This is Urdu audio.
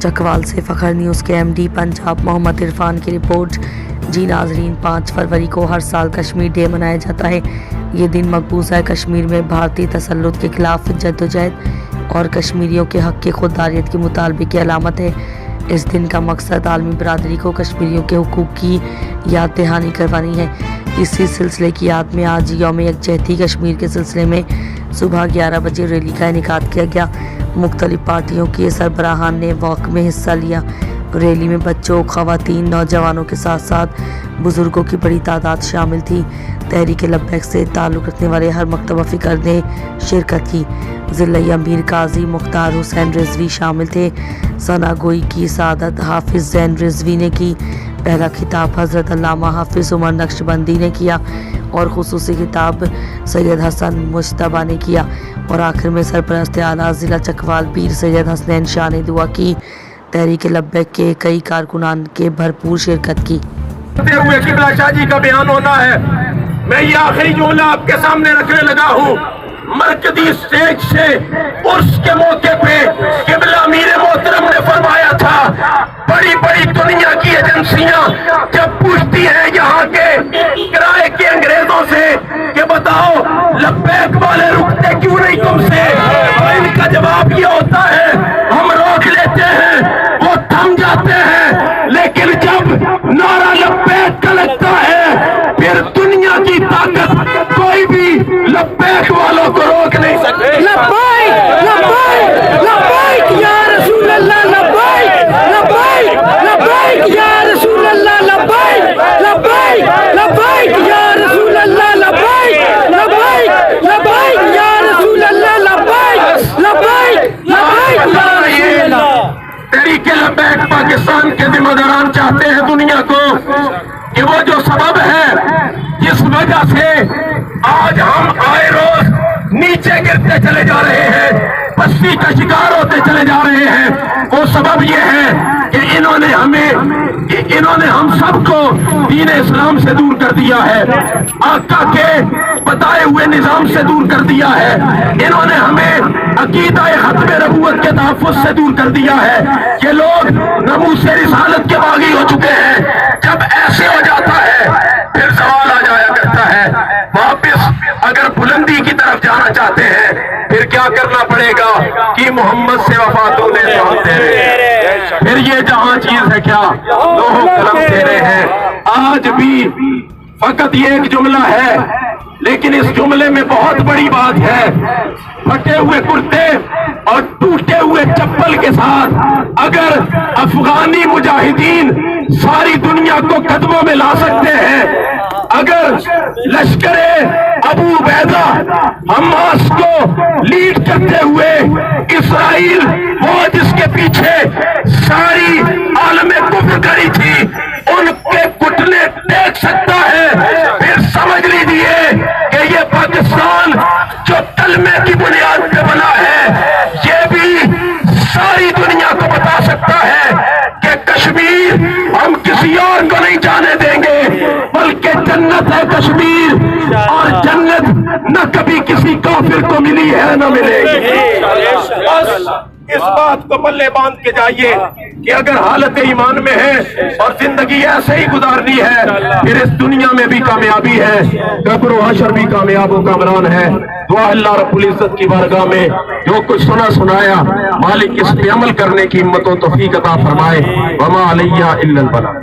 چکوال سے فخر نیوز کے ایم ڈی پنجاب محمد عرفان کی رپورٹ۔ جی ناظرین، 5 فروری کو ہر سال کشمیر ڈے منایا جاتا ہے۔ یہ دن مقبوضہ کشمیر میں بھارتی تسلط کے خلاف جدوجہد اور کشمیریوں کے حق کی خودداریت کے مطالبے کی علامت ہے۔ اس دن کا مقصد عالمی برادری کو کشمیریوں کے حقوق کی یاد دہانی کروانی ہے۔ اسی سلسلے کی یاد میں آج یوم یکجہتی کشمیر کے سلسلے میں صبح 11 بجے ریلی کا انعقاد کیا گیا۔ مختلف پارٹیوں کے سربراہان نے واک میں حصہ لیا۔ ریلی میں بچوں، خواتین، نوجوانوں کے ساتھ ساتھ بزرگوں کی بڑی تعداد شامل تھی۔ تحریک لبیک سے تعلق رکھنے والے ہر مکتبہ فکر نے شرکت کی۔ ضلعی امیر قاضی مختار حسین رضوی شامل تھے۔ ثنا گوئی کی سعادت حافظ زین رضوی نے کی۔ پہلا خطاب حضرت علامہ حافظ عمر نقشبندی نے کیا اور خصوصی خطاب سید حسن مجتبیٰ نے کیا، اور آخر میں سرپرست اعلیٰ ضلع چکوال پیر سید حسنین شاہ نے دعا کی۔ تحریک لبیک کے کئی کارکنان کے بھرپور شرکت کی۔ ہوئے قبلہ شاہ جی کا بیان ہونا ہے۔ میں یہ آخری جملہ آپ کے سامنے رکھنے لگا ہوں۔ مرکزی اسٹیج سے عرس کے موقع پہ قبلہ امیر محترم نے فرمایا تھا، بڑی بڑی دنیا کی ایجنسیاں جب پوچھتی ہیں یہاں کے کرائے کے انگریزوں سے کہ بتاؤ لبیک والے رکتے کیوں نہیں تم سے، ان کا جواب یہ ہوتا ہے ہم روک لیتے ہیں، وہ تھم جاتے ہیں، لیکن جب نعرہ لبیک کا لگتا ہے پھر دنیا کی طاقت کوئی بھی لبیک والوں کو روک نہیں سکتے۔ لبیک لبیک لبیک یا رسول اللہ، لبیک لبیک لبیک یا رسول اللہ، لبیک لبیک لبیک یا رسول اللہ، لبیک لبیک لبیک یا رسول اللہ، لبیک لبیک لبیک یا رسول اللہ۔ تحریک لبیک پاکستان کے ذمہ داران چاہتے ہیں دنیا کو کہ وہ جو سبب ہے جس وجہ سے آج ہم آئے روز نیچے گرتے چلے جا رہے ہیں، پستی کا شکار ہوتے چلے جا رہے ہیں، وہ سبب یہ ہے کہ انہوں نے ہم سب کو دین اسلام سے دور کر دیا ہے، آقا کے بتائے ہوئے نظام سے دور کر دیا ہے، انہوں نے ہمیں عقیدہ ختم نبوت کے تحفظ سے دور کر دیا ہے۔ یہ لوگ ناموس رسالت کے باغی ہو چکے ہیں۔ جب ایسے ہو جاتا ہے پھر سوال آ جایا کرتا ہے واپس اگر بلندی کی طرف جانا چاہتے ہیں پھر کیا کرنا پڑے گا کہ محمد سے وفاتوں نے سامتے رہے، پھر یہ جہاں چیز ہے کیا لوہ قلم تیرے ہیں۔ آج بھی فقط یہ ایک جملہ ہے لیکن اس جملے میں بہت بڑی بات ہے۔ پھٹے ہوئے کرتے اور ٹوٹے ہوئے چپل کے ساتھ اگر افغانی مجاہدین ساری دنیا کو قدموں میں لا سکتے ہیں، اگر لشکر ابو عبیدہ حماس کو لیڈ کرتے ہوئے اسرائیل وہ جس کے پیچھے ساری عالم کفر کری تھی ان کے گھٹنے دیکھ سکتا ہے، پھر سمجھ لیجیے کہ یہ پاکستان جو کلمے کی بنیاد پہ بنا ہے یہ بھی ساری دنیا کو بتا سکتا ہے کہ کشمیر ہم کسی اور کو نہیں جانے دیں گے، بلکہ جنت ہے کشمیر، اور جنت نہ کبھی کسی کافر کو ملی ہے نہ ملے گی۔ اس بات کو پلے باندھ کے جائیے کہ اگر حالت ایمان میں ہے اور زندگی ایسے ہی گزارنی ہے پھر اس دنیا میں بھی کامیابی ہے، قبر و حشر بھی کامیاب و کامران ہے۔ دعا اللہ رب العزت کی بارگاہ میں جو کچھ سنایا مالک اس پہ عمل کرنے کی ہمت و توفیق عطا فرمائے۔ وما علیہ الا البلاغ۔